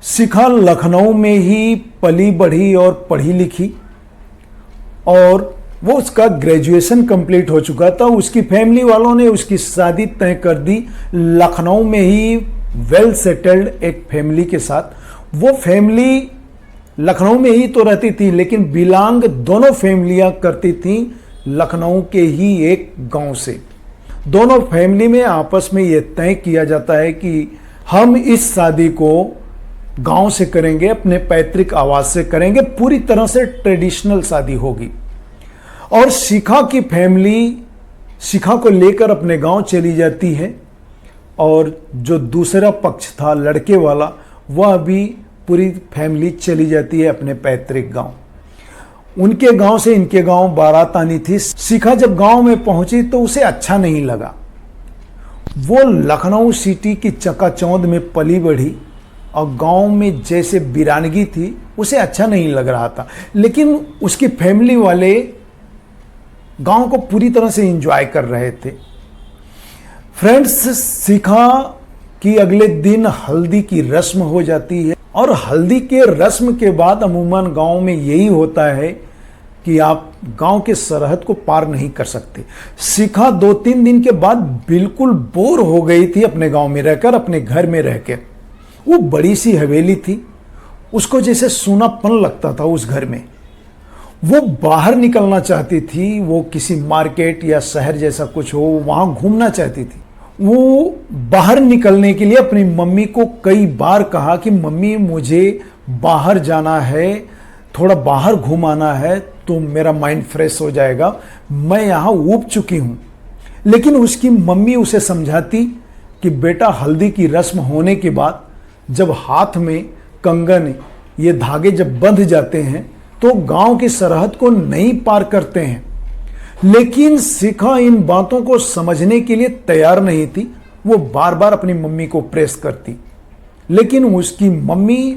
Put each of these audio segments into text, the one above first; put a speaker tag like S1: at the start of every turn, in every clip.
S1: शिखा लखनऊ में ही पली बढ़ी और पढ़ी लिखी और वो उसका ग्रेजुएशन कंप्लीट हो चुका था। उसकी फैमिली वालों ने उसकी शादी तय कर दी लखनऊ में ही वेल सेटल्ड एक फैमिली के साथ। वो फैमिली लखनऊ में ही तो रहती थी लेकिन बिलोंग दोनों फैमिलियां करती थी लखनऊ के ही एक गांव से। दोनों फैमिली में आपस में ये तय किया जाता है कि हम इस शादी को गांव से करेंगे, अपने पैतृक आवास से करेंगे, पूरी तरह से ट्रेडिशनल शादी होगी। और शिखा की फैमिली शिखा को लेकर अपने गांव चली जाती है और जो दूसरा पक्ष था लड़के वाला वह भी पूरी फैमिली चली जाती है अपने पैतृक गांव। उनके गांव से इनके गांव बारात आनी थी। शिखा जब गांव में पहुंची तो उसे अच्छा नहीं लगा। वो लखनऊ सिटी की चकाचौंध में पली बढ़ी और गांव में जैसे वीरानगी थी उसे अच्छा नहीं लग रहा था, लेकिन उसकी फैमिली वाले गांव को पूरी तरह से एंजॉय कर रहे थे। फ्रेंड्स, शिखा की अगले दिन हल्दी की रस्म हो जाती है और हल्दी के रस्म के बाद अमूमन गांव में यही होता है कि आप गांव के सरहद को पार नहीं कर सकते। शिखा 2-3 दिन के बाद बिल्कुल बोर हो गई थी अपने गांव में रहकर, अपने घर में रहकर। वो बड़ी सी हवेली थी, उसको जैसे सूनापन लगता था उस घर में। वो बाहर निकलना चाहती थी, वो किसी मार्केट या शहर जैसा कुछ हो वहां घूमना चाहती थी। वो बाहर निकलने के लिए अपनी मम्मी को कई बार कहा कि मम्मी मुझे बाहर जाना है, थोड़ा बाहर घुमाना है तो मेरा माइंड फ्रेश हो जाएगा, मैं यहाँ ऊब चुकी हूँ। लेकिन उसकी मम्मी उसे समझाती कि बेटा हल्दी की रस्म होने के बाद जब हाथ में कंगन ये धागे जब बंध जाते हैं तो गांव की सरहद को नहीं पार करते हैं। लेकिन शिखा इन बातों को समझने के लिए तैयार नहीं थी। वो बार बार अपनी मम्मी को प्रेस करती, लेकिन उसकी मम्मी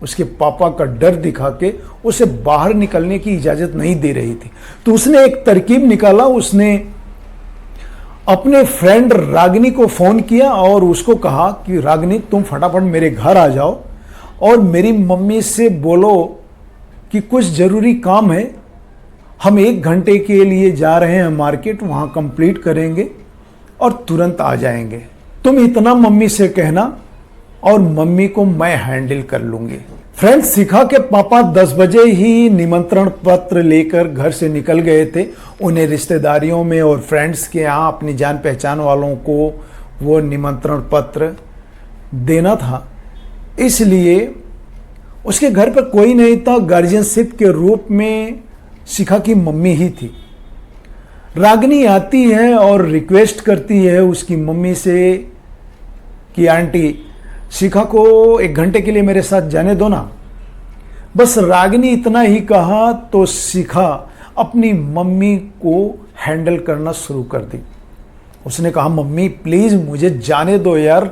S1: उसके पापा का डर दिखा के उसे बाहर निकलने की इजाजत नहीं दे रही थी। तो उसने एक तरकीब निकाला। उसने अपने फ्रेंड रागिनी को फोन किया और उसको कहा कि रागिनी तुम फटाफट मेरे घर आ जाओ और मेरी मम्मी से बोलो कि कुछ जरूरी काम है, हम 1 घंटे के लिए जा रहे हैं मार्केट, वहां कंप्लीट करेंगे और तुरंत आ जाएंगे। तुम इतना मम्मी से कहना और मम्मी को मैं हैंडल कर लूंगी। फ्रेंड्स, शिखा के पापा 10 बजे ही निमंत्रण पत्र लेकर घर से निकल गए थे। उन्हें रिश्तेदारियों में और फ्रेंड्स के यहाँ अपनी जान पहचान वालों को वो निमंत्रण पत्र देना था, इसलिए उसके घर पर कोई नहीं था। गार्जियनशिप के रूप में शिखा की मम्मी ही थी। रागिनी आती है और रिक्वेस्ट करती है उसकी मम्मी से कि आंटी शिखा को 1 घंटे के लिए मेरे साथ जाने दो ना। बस रागिनी इतना ही कहा तो शिखा अपनी मम्मी को हैंडल करना शुरू कर दी। उसने कहा मम्मी प्लीज मुझे जाने दो यार,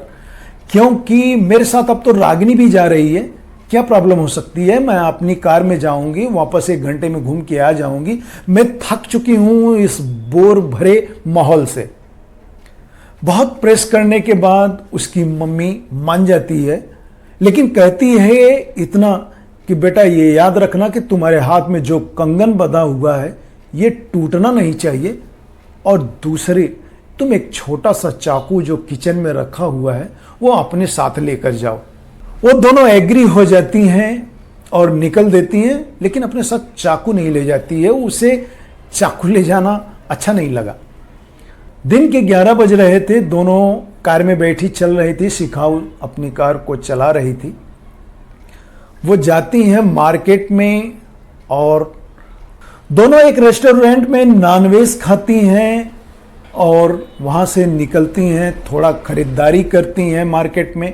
S1: क्योंकि मेरे साथ अब तो रागिनी भी जा रही है, क्या प्रॉब्लम हो सकती है, मैं अपनी कार में जाऊंगी, वापस 1 घंटे में घूम के आ जाऊंगी, मैं थक चुकी हूं इस बोर भरे माहौल से। बहुत प्रेस करने के बाद उसकी मम्मी मान जाती है, लेकिन कहती है इतना कि बेटा ये याद रखना कि तुम्हारे हाथ में जो कंगन बंधा हुआ है ये टूटना नहीं चाहिए, और दूसरे तुम एक छोटा सा चाकू जो किचन में रखा हुआ है वो अपने साथ लेकर जाओ। वो दोनों एग्री हो जाती हैं और निकल देती हैं, लेकिन अपने साथ चाकू नहीं ले जाती है। उसे चाकू ले जाना अच्छा नहीं लगा। दिन के 11 बज रहे थे, दोनों कार में बैठी चल रही थी। शिखा अपनी कार को चला रही थी। वो जाती हैं मार्केट में और दोनों एक रेस्टोरेंट में नॉनवेज खाती हैं और वहाँ से निकलती हैं, थोड़ा खरीदारी करती हैं मार्केट में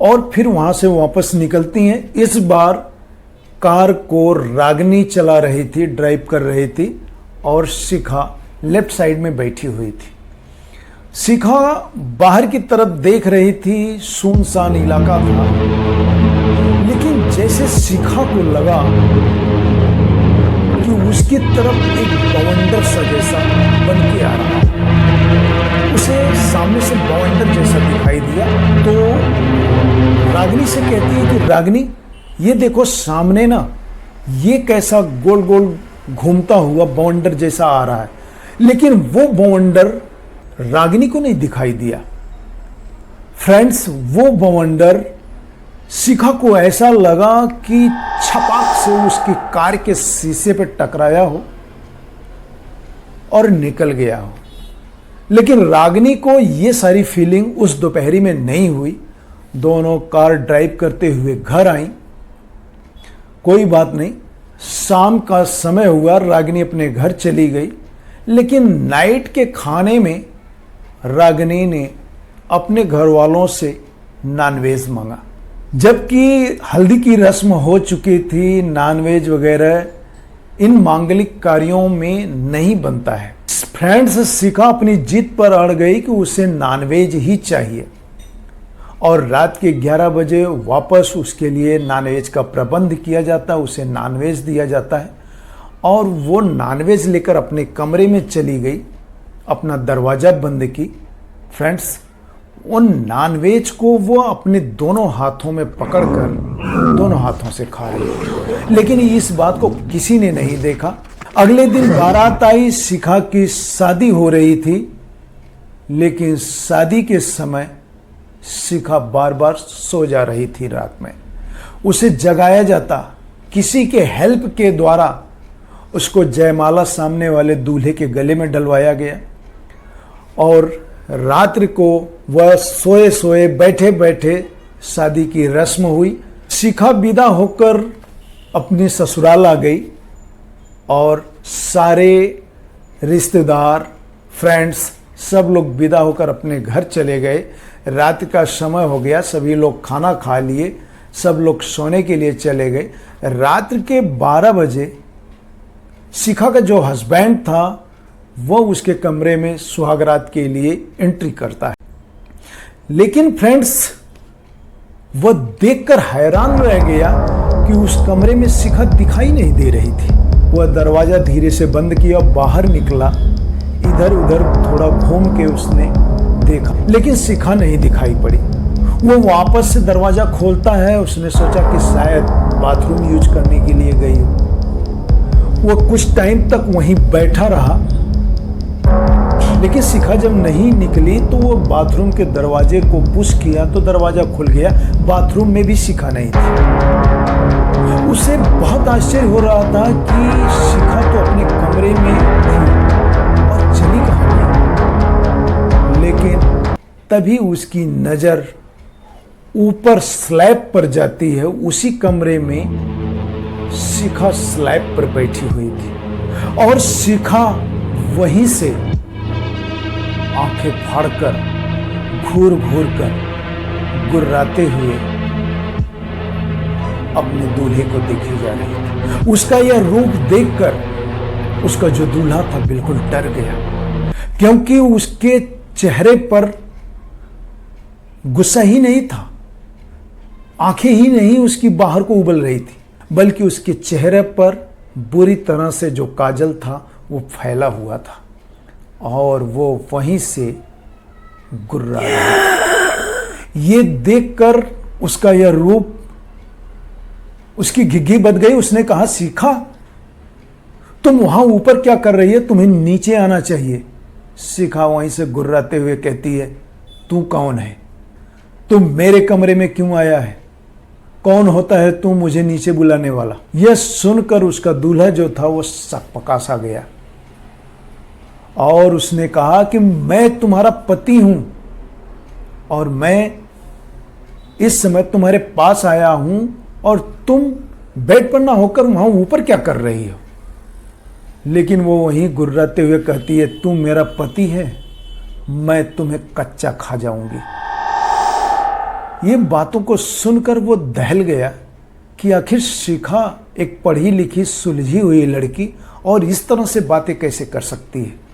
S1: और फिर वहाँ से वापस निकलती हैं। इस बार कार को रागिनी चला रही थी, ड्राइव कर रही थी और शिखा लेफ्ट साइड में बैठी हुई थी। शिखा बाहर की तरफ देख रही थी, सुनसान इलाका था, लेकिन जैसे शिखा को लगा कि उसकी तरफ एक बवंडर सा जैसा बन के आ रहा, उसे सामने से बवंडर जैसा दिखाई दिया। तो रागिनी से कहती है कि रागिनी, ये देखो सामने ना, ये कैसा गोल गोल घूमता हुआ बवंडर जैसा आ रहा है। लेकिन वो बवंडर रागिनी को नहीं दिखाई दिया। फ्रेंड्स, वो बवंडर शिखा को ऐसा लगा कि छपाक से उसकी कार के शीशे पर टकराया हो और निकल गया हो। लेकिन रागिनी को ये सारी फीलिंग उस दोपहरी में नहीं हुई। दोनों कार ड्राइव करते हुए घर आई। कोई बात नहीं, शाम का समय हुआ, रागिनी अपने घर चली गई। लेकिन नाइट के खाने में रागिनी ने अपने घर वालों से नॉनवेज मांगा, जबकि हल्दी की रस्म हो चुकी थी। नॉनवेज वगैरह इन मांगलिक कार्यों में नहीं बनता है। फ्रेंड्स, शिखा अपनी जिद पर अड़ गई कि उसे नॉनवेज ही चाहिए और रात के 11 बजे वापस उसके लिए नॉनवेज का प्रबंध किया जाता है, उसे नॉनवेज दिया जाता है और वो नॉनवेज लेकर अपने कमरे में चली गई, अपना दरवाज़ा बंद की। फ्रेंड्स, उन नॉनवेज को वो अपने दोनों हाथों में पकड़कर दोनों हाथों से खा रही। लेकिन इस बात को किसी ने नहीं देखा। अगले दिन बारात आई, शिखा की शादी हो रही थी। लेकिन शादी के समय शिखा बार बार सो जा रही थी। रात में उसे जगाया जाता, किसी के हेल्प के द्वारा उसको जयमाला सामने वाले दूल्हे के गले में डलवाया गया और रात्रि को वह सोए सोए बैठे बैठे शादी की रस्म हुई। शिखा विदा होकर अपने ससुराल आ गई और सारे रिश्तेदार, फ्रेंड्स सब लोग विदा होकर अपने घर चले गए। रात का समय हो गया, सभी लोग खाना खा लिए, सब लोग सोने के लिए चले गए। रात के 12 बजे शिखा का जो हस्बैंड था वो उसके कमरे में सुहागरात के लिए एंट्री करता है। लेकिन फ्रेंड्स, वह देखकर हैरान रह गया कि उस कमरे में शिखा दिखाई नहीं दे रही थी। वह दरवाज़ा धीरे से बंद किया, बाहर निकला, इधर उधर थोड़ा घूम के उसने देखा, लेकिन शिखा नहीं दिखाई पड़ी। वो वापस से दरवाज़ा खोलता है, उसने सोचा कि शायद बाथरूम यूज करने के लिए गई हो। वो कुछ टाइम तक वहीं बैठा रहा, लेकिन शिखा जब नहीं निकली तो वो बाथरूम के दरवाजे को पुश किया तो दरवाज़ा खुल गया। बाथरूम में भी शिखा नहीं थी। उसे बहुत आश्चर्य हो रहा था कि शिखा तो अपने कमरे में थी और चली कहाँ गई। लेकिन तभी उसकी नज़र ऊपर स्लैब पर जाती है। उसी कमरे में शिखा स्लैब पर बैठी हुई थी और शिखा वहीं से आंखें फाड़कर घूर घूर कर गुर्राते हुए अपने दूल्हे को देखी जा रही थी। उसका यह रूप देखकर उसका जो दूल्हा था बिल्कुल डर गया, क्योंकि उसके चेहरे पर गुस्सा ही नहीं था, आंखें ही नहीं उसकी बाहर को उबल रही थी, बल्कि उसके चेहरे पर बुरी तरह से जो काजल था वो फैला हुआ था और वो वहीं से गुर्रा रहा। ये देखकर उसका यह रूप, उसकी घिघी बच गई। उसने कहा, शिखा तुम वहां ऊपर क्या कर रही है, तुम्हें नीचे आना चाहिए। शिखा वहीं से गुर्राते हुए कहती है, तू कौन है, तुम मेरे कमरे में क्यों आया है, कौन होता है तू मुझे नीचे बुलाने वाला। यह सुनकर उसका दूल्हा जो था वो सकपका सा गया और उसने कहा कि मैं तुम्हारा पति हूं और मैं इस समय तुम्हारे पास आया हूं और तुम बेड पर ना होकर वहां ऊपर क्या कर रही हो। लेकिन वो वहीं गुर्राते हुए कहती है, तू मेरा पति है, मैं तुम्हें कच्चा खा जाऊंगी। ये बातों को सुनकर वो दहल गया कि आखिर शिखा एक पढ़ी लिखी सुलझी हुई लड़की और इस तरह से बातें कैसे कर सकती है।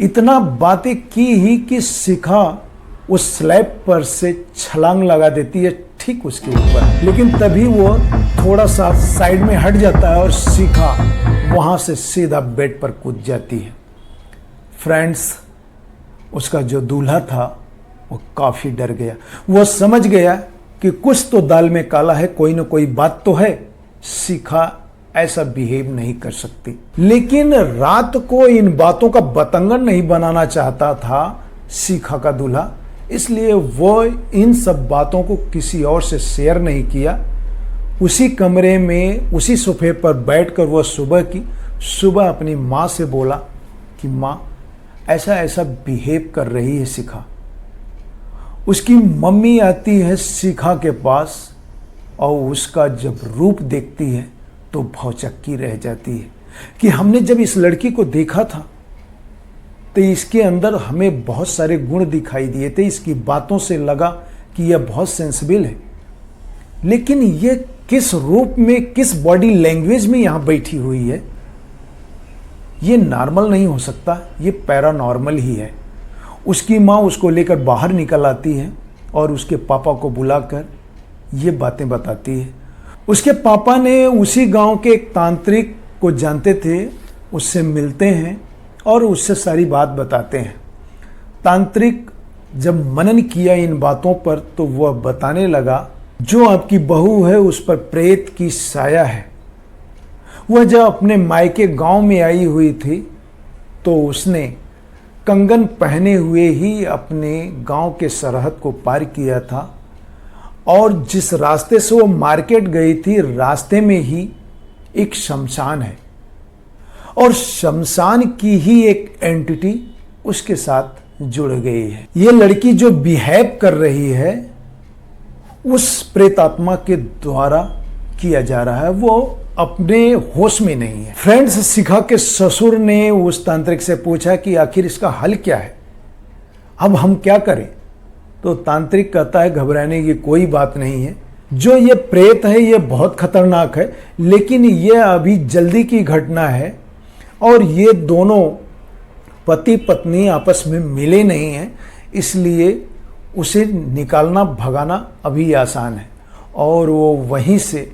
S1: इतना बातें की ही कि शिखा उस स्लैब पर से छलांग लगा देती है ठीक उसके ऊपर। लेकिन तभी वो थोड़ा सा साइड में हट जाता है और शिखा वहां से सीधा बेड पर कूद जाती है। फ्रेंड्स, उसका जो दूल्हा था वो काफ़ी डर गया। वो समझ गया कि कुछ तो दाल में काला है, कोई ना कोई बात तो है। शिखा ऐसा बिहेव नहीं कर सकती। लेकिन रात को इन बातों का बतंगड़ नहीं बनाना चाहता था शिखा का दूल्हा, इसलिए वो इन सब बातों को किसी और से शेयर नहीं किया। उसी कमरे में उसी सोफे पर बैठकर वह सुबह अपनी माँ से बोला कि माँ ऐसा ऐसा बिहेव कर रही है शिखा। उसकी मम्मी आती है शिखा के पास और उसका जब रूप देखती है तो भौचक्की रह जाती है कि हमने जब इस लड़की को देखा था तो इसके अंदर हमें बहुत सारे गुण दिखाई दिए थे। इसकी बातों से लगा कि यह बहुत सेंसिबल है, लेकिन यह किस रूप में, किस बॉडी लैंग्वेज में यहां बैठी हुई है, यह नॉर्मल नहीं हो सकता, यह पैरानॉर्मल ही है। उसकी माँ उसको लेकर बाहर निकल आती है और उसके पापा को बुलाकर ये बातें बताती है। उसके पापा ने उसी गांव के एक तांत्रिक को जानते थे, उससे मिलते हैं और उससे सारी बात बताते हैं। तांत्रिक जब मनन किया इन बातों पर तो वह बताने लगा, जो आपकी बहू है उस पर प्रेत की साया है। वह जब अपने मायके गांव में आई हुई थी तो उसने कंगन पहने हुए ही अपने गांव के सरहद को पार किया था और जिस रास्ते से वो मार्केट गई थी, रास्ते में ही एक शमशान है और शमशान की ही एक एंटिटी उसके साथ जुड़ गई है। ये लड़की जो बिहेव कर रही है उस प्रेतात्मा के द्वारा किया जा रहा है, वो अपने होश में नहीं है। फ्रेंड्स, शिखा के ससुर ने उस तांत्रिक से पूछा कि आखिर इसका हल क्या है, अब हम क्या करें? तो तांत्रिक कहता है घबराने की कोई बात नहीं है, जो ये प्रेत है ये बहुत खतरनाक है, लेकिन ये अभी जल्दी की घटना है और ये दोनों पति पत्नी आपस में मिले नहीं हैं, इसलिए उसे निकालना भगाना अभी आसान है। और वो वहीं से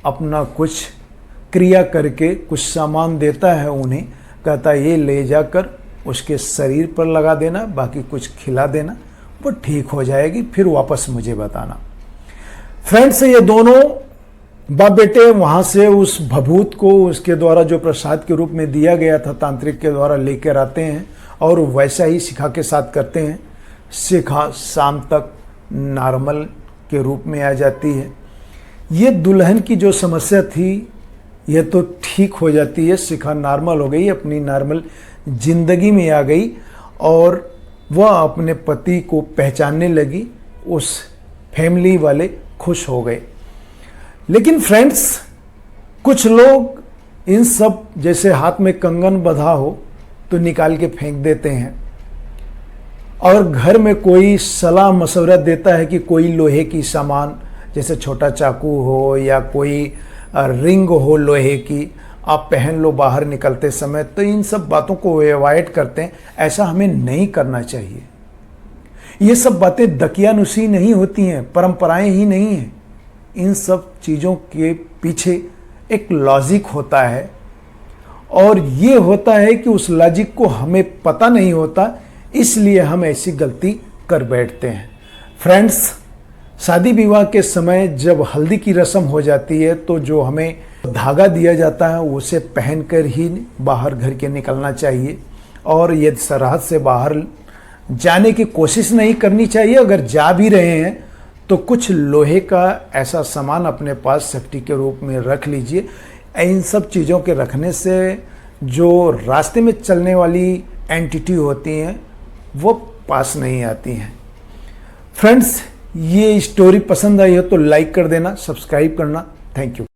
S1: अपना कुछ क्रिया करके कुछ सामान देता है उन्हें, कहता है ये ले जाकर उसके शरीर पर लगा देना, बाकी कुछ खिला देना, वो ठीक हो जाएगी, फिर वापस मुझे बताना। फ्रेंड्स, ये दोनों बाप बेटे वहाँ से उस भभूत को उसके द्वारा जो प्रसाद के रूप में दिया गया था तांत्रिक के द्वारा लेकर आते हैं और वैसा ही शिखा के साथ करते हैं। शिखा शाम तक नॉर्मल के रूप में आ जाती है। ये दुल्हन की जो समस्या थी ये तो ठीक हो जाती है, शिखा नॉर्मल हो गई, अपनी नॉर्मल जिंदगी में आ गई और वह अपने पति को पहचानने लगी। उस फैमिली वाले खुश हो गए। लेकिन फ्रेंड्स, कुछ लोग इन सब जैसे हाथ में कंगन बंधा हो तो निकाल के फेंक देते हैं और घर में कोई सलाह मशवरा देता है कि कोई लोहे की सामान जैसे छोटा चाकू हो या कोई रिंग हो लोहे की, आप पहन लो बाहर निकलते समय, तो इन सब बातों को अवॉइड करते हैं। ऐसा हमें नहीं करना चाहिए। ये सब बातें दकियानुसी नहीं होती हैं, परंपराएं ही नहीं हैं। इन सब चीज़ों के पीछे एक लॉजिक होता है और ये होता है कि उस लॉजिक को हमें पता नहीं होता, इसलिए हम ऐसी गलती कर बैठते हैं। फ्रेंड्स, शादी विवाह के समय जब हल्दी की रस्म हो जाती है तो जो हमें धागा दिया जाता है उसे पहनकर ही बाहर घर के निकलना चाहिए और ये सरहद से बाहर जाने की कोशिश नहीं करनी चाहिए। अगर जा भी रहे हैं तो कुछ लोहे का ऐसा सामान अपने पास सेफ्टी के रूप में रख लीजिए। इन सब चीज़ों के रखने से जो रास्ते में चलने वाली एंटिटी होती हैं वो पास नहीं आती हैं। फ्रेंड्स, ये स्टोरी पसंद आई हो तो लाइक कर देना, सब्सक्राइब करना। Thank you.